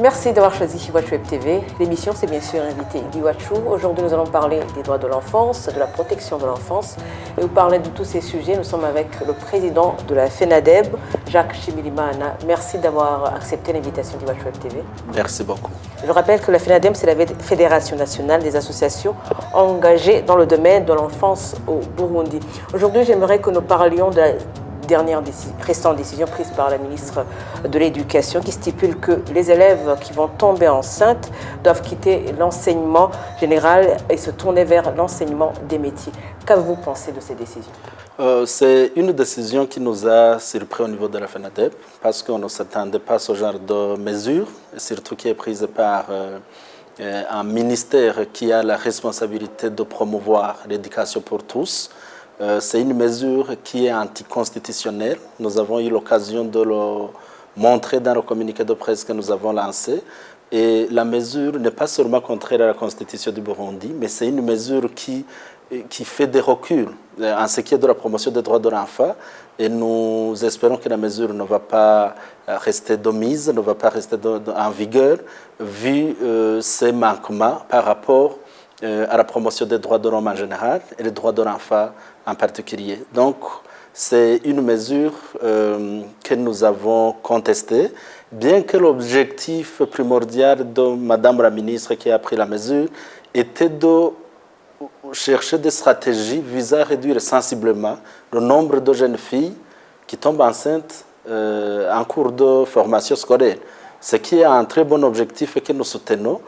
Merci d'avoir choisi Iwachu Web TV. L'émission, c'est bien sûr invité d'Iwachu. Aujourd'hui, nous allons parler des droits de l'enfance, de la protection de l'enfance. Et vous parler de tous ces sujets, nous sommes avec le président de la FENADEB, Jacques Chimilimana. Merci d'avoir accepté l'invitation d'Iwachu Web TV. Merci beaucoup. Je rappelle que la FENADEB, c'est la Fédération nationale des associations engagées dans le domaine de l'enfance au Burundi. Aujourd'hui, j'aimerais que nous parlions de la récente décision prise par la ministre de l'Éducation qui stipule que les élèves qui vont tomber enceintes doivent quitter l'enseignement général et se tourner vers l'enseignement des métiers. Qu'avez-vous pensé de ces décisions? C'est une décision qui nous a surpris au niveau de la FENADEB parce qu'on ne s'attendait pas à ce genre de mesure, surtout qui est prise par un ministère qui a la responsabilité de promouvoir l'éducation pour tous. C'est une mesure qui est anticonstitutionnelle. Nous avons eu l'occasion de le montrer dans le communiqué de presse que nous avons lancé. Et la mesure n'est pas seulement contraire à la Constitution du Burundi, mais c'est une mesure qui fait des reculs en ce qui est de la promotion des droits de l'enfant. Et nous espérons que la mesure ne va pas rester de mise, ne va pas rester en vigueur, vu ces manquements par rapport à la promotion des droits de l'homme en général et les droits de l'enfant en particulier. Donc, c'est une mesure que nous avons contestée, bien que l'objectif primordial de Madame la ministre qui a pris la mesure était de chercher des stratégies visant à réduire sensiblement le nombre de jeunes filles qui tombent enceintes en cours de formation scolaire. Ce qui est un très bon objectif et que nous soutenons,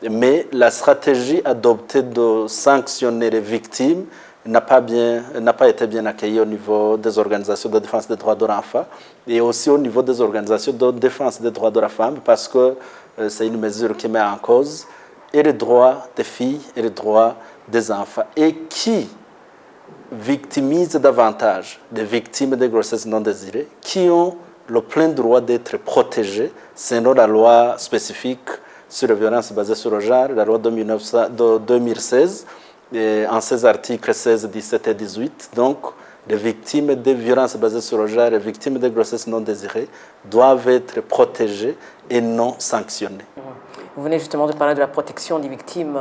mais la stratégie adoptée de sanctionner les victimes n'a pas été bien accueillie au niveau des organisations de défense des droits de l'enfant et aussi au niveau des organisations de défense des droits de la femme parce que c'est une mesure qui met en cause et les droits des filles et les droits des enfants et qui victimise davantage des victimes de grossesses non désirées qui ont le plein droit d'être protégées selon la loi spécifique sur les violences basées sur le genre, la loi de 2016, en ses articles 16, 17 et 18. Donc, les victimes de violences basées sur le genre et les victimes de grossesses non désirées doivent être protégées et non sanctionnées. Vous venez justement de parler de la protection des victimes,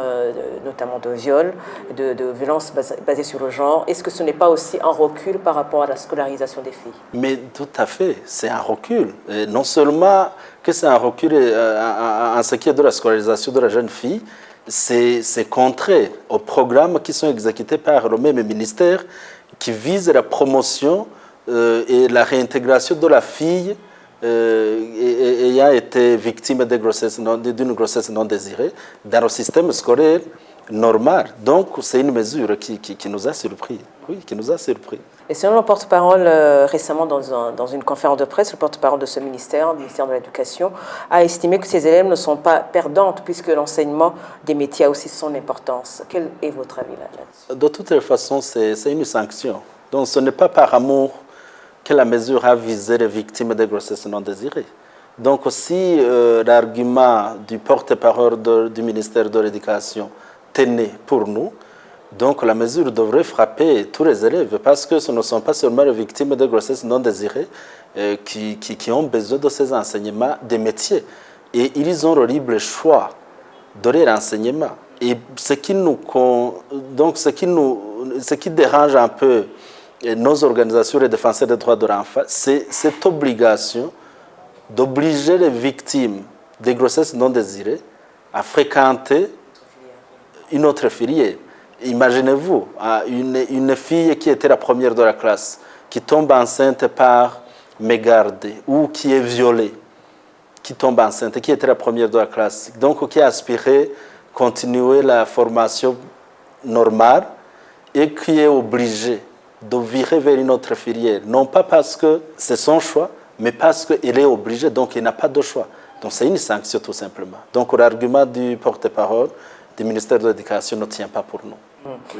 notamment de viols, de violences basées sur le genre. Est-ce que ce n'est pas aussi un recul par rapport à la scolarisation des filles? Mais tout à fait, c'est un recul. Et non seulement que c'est un recul en ce qui est de la scolarisation de la jeune fille, c'est contraire aux programmes qui sont exécutés par le même ministère qui visent la promotion et la réintégration de la fille ayant été victime d'une grossesse non désirée dans le système scolaire normal. Donc, c'est une mesure qui nous a surpris. Oui, qui nous a surpris. Et selon le porte-parole, récemment dans une conférence de presse, le porte-parole de ce ministère, le ministère de l'Éducation, a estimé que ces élèves ne sont pas perdantes puisque l'enseignement des métiers a aussi son importance. Quel est votre avis là-dessus? De toutes les façons, c'est une sanction. Donc, ce n'est pas par amour que la mesure a visé les victimes de grossesses non désirées. Donc, si l'argument du porte-parole du ministère de l'Éducation tenait pour nous, donc la mesure devrait frapper tous les élèves parce que ce ne sont pas seulement les victimes de grossesses non désirées qui ont besoin de ces enseignements des métiers. Et ils ont le libre choix de leur enseignement. Et ce qui dérange un peu nos organisations de défenseurs des droits de l'enfant, c'est cette obligation d'obliger les victimes de grossesses non désirées à fréquenter une autre filière. Imaginez-vous, une fille qui était la première de la classe, qui tombe enceinte par mégarde ou qui est violée, qui tombe enceinte, qui était la première de la classe, donc qui a aspiré continuer la formation normale et qui est obligée de virer vers une autre filière, non pas parce que c'est son choix, mais parce qu'elle est obligée, donc il n'a pas de choix. Donc c'est une sanction tout simplement. Donc l'argument du porte-parole du ministère de l'Éducation ne tient pas pour nous.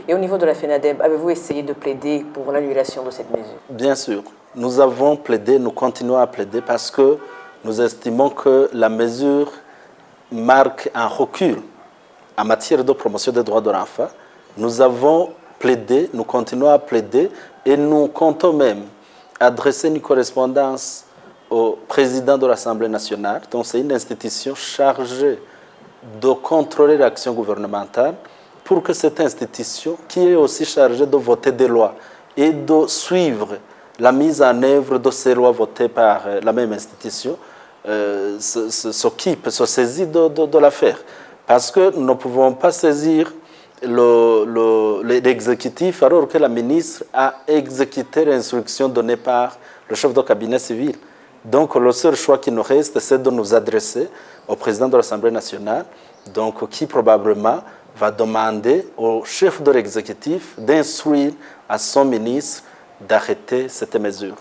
Et au niveau de la FENADEB, avez-vous essayé de plaider pour l'annulation de cette mesure? Bien sûr. Nous avons plaidé, nous continuons à plaider parce que nous estimons que la mesure marque un recul en matière de promotion des droits de l'enfant. Nous avons plaidé, nous continuons à plaider et nous comptons même adresser une correspondance au président de l'Assemblée nationale. Donc c'est une institution chargée de contrôler l'action gouvernementale pour que cette institution, qui est aussi chargée de voter des lois et de suivre la mise en œuvre de ces lois votées par la même institution, s'occupe, se saisit de l'affaire. Parce que nous ne pouvons pas saisir l'exécutif alors que la ministre a exécuté l'instruction donnée par le chef de cabinet civil. Donc le seul choix qui nous reste, c'est de nous adresser au président de l'Assemblée nationale, donc, qui probablement va demander au chef de l'exécutif d'instruire à son ministre d'arrêter cette mesure.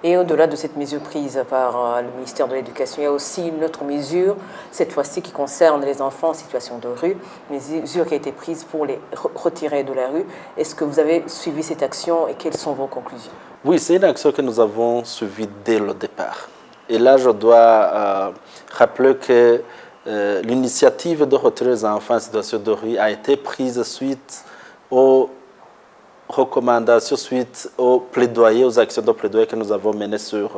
Et au-delà de cette mesure prise par le ministère de l'Éducation, il y a aussi une autre mesure, cette fois-ci qui concerne les enfants en situation de rue, une mesure qui a été prise pour les retirer de la rue. Est-ce que vous avez suivi cette action et quelles sont vos conclusions? Oui, c'est une action que nous avons suivie dès le départ. Et là, je dois rappeler que l'initiative de retirer les enfants en situation de rue a été prise suite aux recommandations, suite aux plaidoyers, aux actions de plaidoyer que nous avons menées sur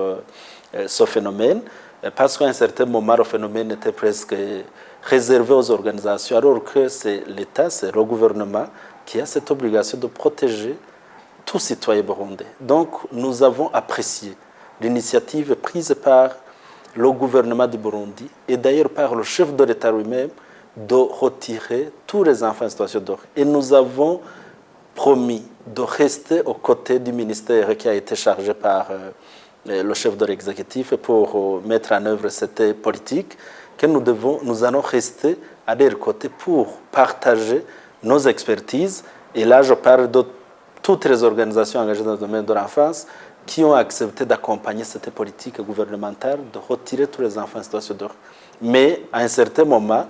ce phénomène, parce qu'à un certain moment, le phénomène était presque réservé aux organisations, alors que c'est l'État, c'est le gouvernement qui a cette obligation de protéger tout citoyen burundais. Donc, nous avons apprécié l'initiative prise par le gouvernement du Burundi et d'ailleurs par le chef de l'État lui-même de retirer tous les enfants en situation de rue. Et nous avons promis de rester aux côtés du ministère qui a été chargé par le chef de l'exécutif pour mettre en œuvre cette politique, que nous allons rester à leur côté pour partager nos expertises. Et là, je parle de toutes les organisations engagées dans le domaine de l'enfance qui ont accepté d'accompagner cette politique gouvernementale de retirer tous les enfants en situation de rue. Mais à un certain moment,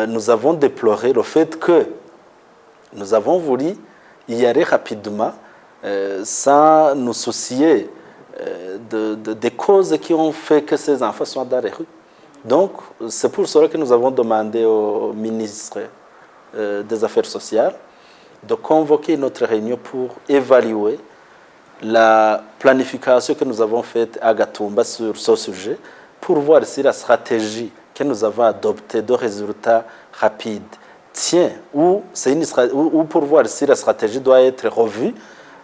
nous avons déploré le fait que nous avons voulu y aller rapidement sans nous soucier des causes qui ont fait que ces enfants soient dans les rues. Donc, c'est pour cela que nous avons demandé au ministre des Affaires sociales de convoquer notre réunion pour évaluer la planification que nous avons faite à Gatumba sur ce sujet, pour voir si la stratégie que nous avons adoptée de résultats rapides tient, ou pour voir si la stratégie doit être revue,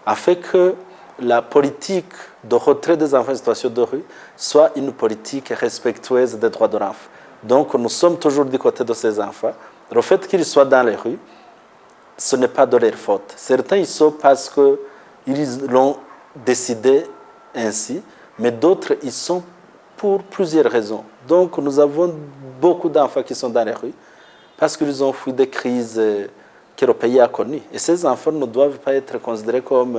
afin que la politique de retrait des enfants en situation de rue soit une politique respectueuse des droits de l'enfant. Donc nous sommes toujours du côté de ces enfants. Le fait qu'ils soient dans les rues, ce n'est pas de leur faute. Certains y sont parce qu'ils l'ont décidé ainsi, mais d'autres y sont pour plusieurs raisons. Donc nous avons beaucoup d'enfants qui sont dans les rues parce qu'ils ont fui des crises que le pays a connues. Et ces enfants ne doivent pas être considérés comme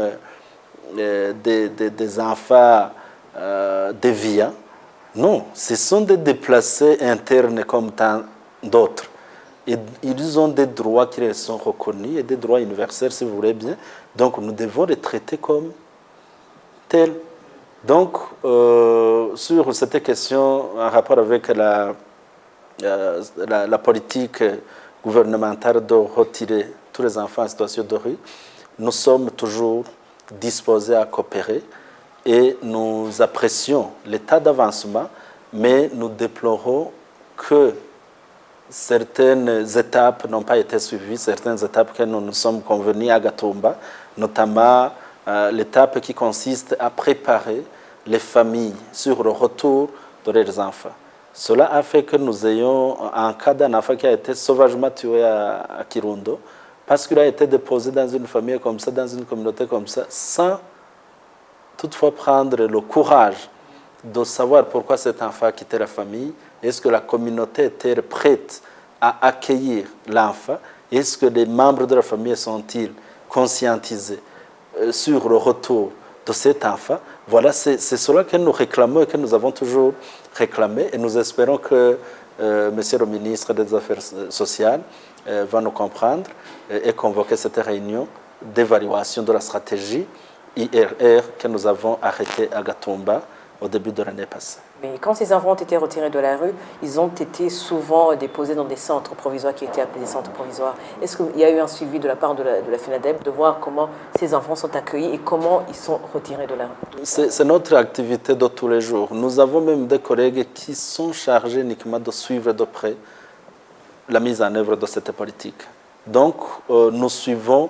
des enfants déviants. Non, ce sont des déplacés internes comme tant d'autres. Et ils ont des droits qui leur sont reconnus et des droits universels, si vous voulez bien. Donc nous devons les traiter comme tels. Donc, sur cette question en rapport avec la politique gouvernementale de retirer tous les enfants en situation de rue, nous sommes toujours disposés à coopérer et nous apprécions l'état d'avancement, mais nous déplorons que certaines étapes n'ont pas été suivies, certaines étapes que nous nous sommes convenus à Gatumba, notamment l'étape qui consiste à préparer les familles sur le retour de leurs enfants. Cela a fait que nous ayons un cas d'un enfant qui a été sauvagement tué à Kirundo parce qu'il a été déposé dans une famille comme ça, dans une communauté comme ça, sans toutefois prendre le courage de savoir pourquoi cet enfant a quitté la famille. Est-ce que la communauté était prête à accueillir l'enfant? Est-ce que les membres de la famille sont-ils conscientisés sur le retour de cet enfant? Voilà, c'est cela que nous réclamons et que nous avons toujours réclamé. Et nous espérons que Monsieur le ministre des Affaires sociales va nous comprendre et convoquer cette réunion d'évaluation de la stratégie IRR que nous avons arrêtée à Gatumba au début de l'année passée. Mais quand ces enfants ont été retirés de la rue, ils ont été souvent déposés dans des centres provisoires qui étaient appelés des centres provisoires. Est-ce qu'il y a eu un suivi de la part de la FENADEB de voir comment ces enfants sont accueillis et comment ils sont retirés de la rue? C'est notre activité de tous les jours. Nous avons même des collègues qui sont chargés uniquement de suivre de près la mise en œuvre de cette politique. Donc, nous suivons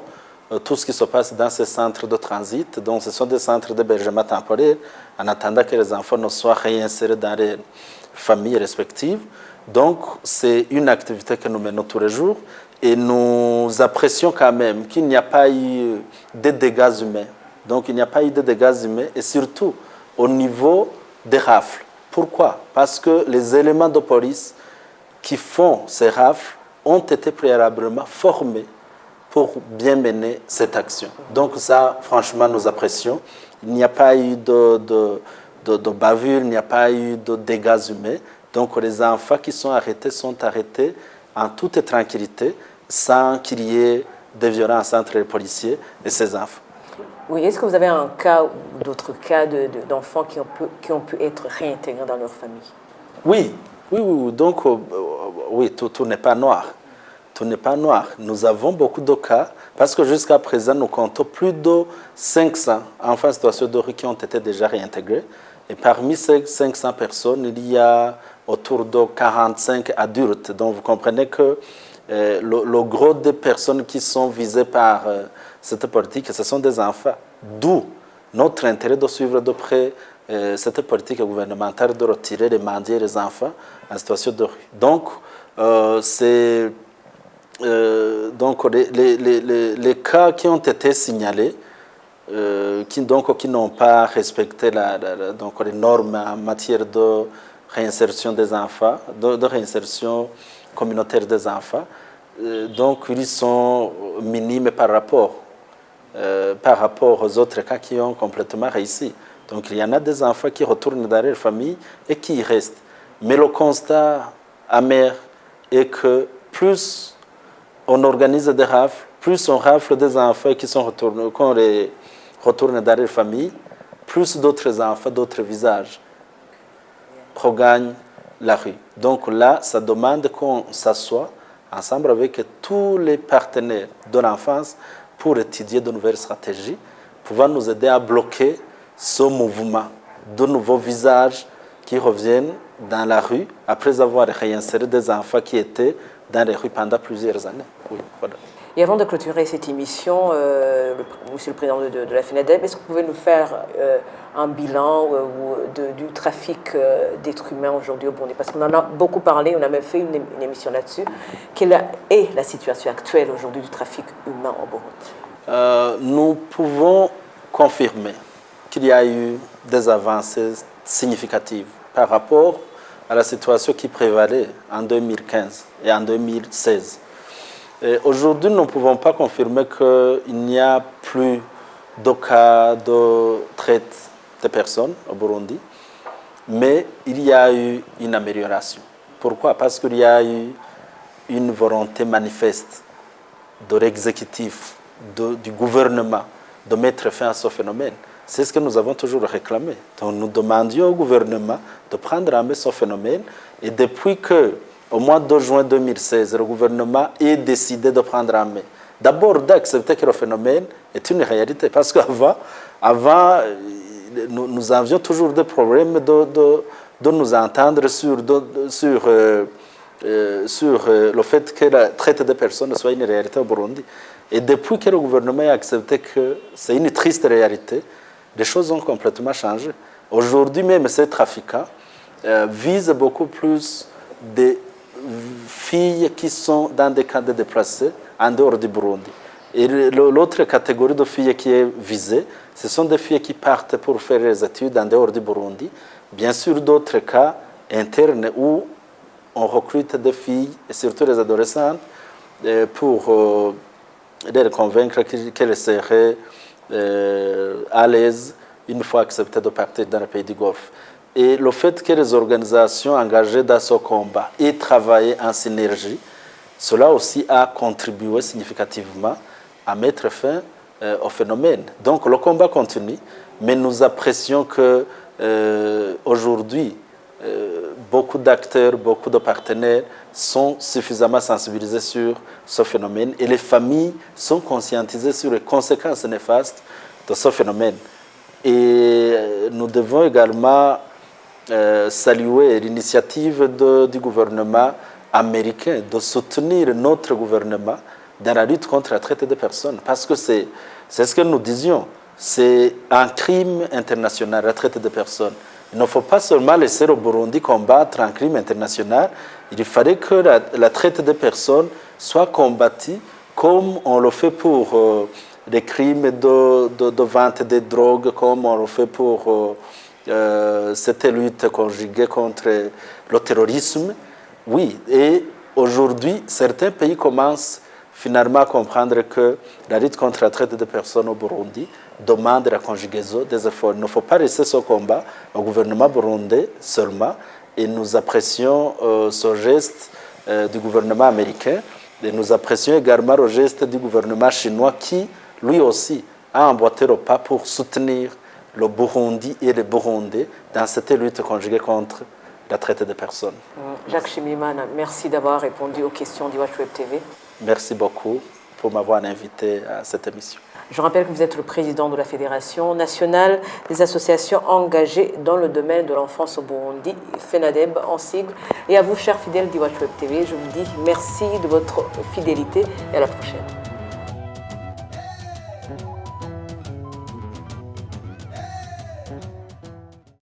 tout ce qui se passe dans ces centres de transit. Donc, ce sont des centres d'hébergement temporaire en attendant que les enfants ne soient réinsérés dans les familles respectives. Donc, c'est une activité que nous menons tous les jours et nous apprécions quand même qu'il n'y a pas eu de dégâts humains. Donc, il n'y a pas eu de dégâts humains et surtout au niveau des rafles. Pourquoi? Parce que les éléments de police qui font ces rafles ont été préalablement formés pour bien mener cette action. Donc ça, franchement, nous apprécions. Il n'y a pas eu de bavure, il n'y a pas eu de dégâts humains. Donc les enfants qui sont arrêtés en toute tranquillité, sans qu'il y ait de violence entre les policiers et ces enfants. Oui, est-ce que vous avez un cas ou d'autres cas d'enfants qui ont pu être réintégrés dans leur famille? Oui. Donc, oui, tout n'est pas noir. Tout n'est pas noir. Nous avons beaucoup de cas parce que jusqu'à présent, nous comptons plus de 500 enfants en situation de rue qui ont été déjà réintégrés. Et parmi ces 500 personnes, il y a autour de 45 adultes. Donc, vous comprenez que le gros des personnes qui sont visées par cette politique, ce sont des enfants. D'où notre intérêt de suivre de près cette politique gouvernementale de retirer les mendiants et les enfants en situation de rue. Donc, donc les cas qui ont été signalés, qui n'ont pas respecté donc les normes en matière de réinsertion des enfants, de réinsertion communautaire des enfants, donc ils sont minimes par rapport aux autres cas qui ont complètement réussi. Donc il y en a des enfants qui retournent dans leur famille et qui y restent. Mais le constat amer est que plus on organise des rafles, plus on rafle des enfants qu'on les retourne dans leur famille, plus d'autres enfants, d'autres visages regagnent la rue. Donc là, ça demande qu'on s'assoie ensemble avec tous les partenaires de l'enfance pour étudier de nouvelles stratégies, pouvant nous aider à bloquer ce mouvement de nouveaux visages qui reviennent dans la rue après avoir réinséré des enfants qui étaient dans les rues pendant plusieurs années. Oui, voilà. Et avant de clôturer cette émission, Monsieur le Président de la FENADEB, est-ce que vous pouvez nous faire un bilan du trafic d'êtres humains aujourd'hui au Burundi? Parce qu'on en a beaucoup parlé, on a même fait une émission là-dessus. Quelle est la situation actuelle aujourd'hui du trafic humain au Burundi? Nous pouvons confirmer qu'il y a eu des avancées significatives par rapport à la situation qui prévalait en 2015 et en 2016. Aujourd'hui, nous ne pouvons pas confirmer qu'il n'y a plus de cas de traite de personnes au Burundi, mais il y a eu une amélioration. Pourquoi? Parce qu'il y a eu une volonté manifeste de l'exécutif, du gouvernement, de mettre fin à ce phénomène. C'est ce que nous avons toujours réclamé. Donc, nous demandions au gouvernement de prendre en main ce phénomène. Et depuis qu'au mois de juin 2016, le gouvernement ait décidé de prendre en main, d'abord d'accepter que le phénomène est une réalité. Parce qu'avant, nous avions toujours des problèmes de nous entendre sur le fait que la traite des personnes soit une réalité au Burundi. Et depuis que le gouvernement a accepté que c'est une triste réalité, les choses ont complètement changé. Aujourd'hui même, ces trafiquants visent beaucoup plus des filles qui sont dans des camps de déplacés en dehors du Burundi. Et l'autre catégorie de filles qui est visée, ce sont des filles qui partent pour faire les études en dehors du Burundi. Bien sûr, d'autres cas internes où on recrute des filles, et surtout les adolescentes, pour les convaincre qu'elles seraient à l'aise une fois acceptées de partir dans le pays du Golfe. Et le fait que les organisations engagées dans ce combat aient travaillé en synergie, cela aussi a contribué significativement à mettre fin au phénomène. Donc le combat continue, mais nous apprécions que aujourd'hui, beaucoup d'acteurs, beaucoup de partenaires sont suffisamment sensibilisés sur ce phénomène et les familles sont conscientisées sur les conséquences néfastes de ce phénomène. Et nous devons également saluer l'initiative du gouvernement américain de soutenir notre gouvernement dans la lutte contre la traite des personnes. Parce que c'est ce que nous disions, c'est un crime international, la traite des personnes. Il ne faut pas seulement laisser le Burundi combattre un crime international, il fallait que la traite des personnes soit combattue comme on le fait pour les crimes de vente de drogue, comme on le fait pour cette lutte conjuguée contre le terrorisme. Oui, et aujourd'hui, certains pays commencent finalement à comprendre que la lutte contre la traite des personnes au Burundi demande la conjugaison des efforts. Il ne faut pas laisser ce combat au gouvernement burundais seulement, et nous apprécions ce geste du gouvernement américain, et nous apprécions également le geste du gouvernement chinois qui, lui aussi, a emboîté le pas pour soutenir le Burundi et les Burundais dans cette lutte conjuguée contre la traite des personnes. Jacques Shimirimana, merci d'avoir répondu aux questions d'Iwachu TV. Merci beaucoup pour m'avoir invité à cette émission. Je rappelle que vous êtes le président de la Fédération nationale des associations engagées dans le domaine de l'enfance au Burundi, FENADEB en sigle. Et à vous, chers fidèles d'Iwachu TV, je vous dis merci de votre fidélité et à la prochaine.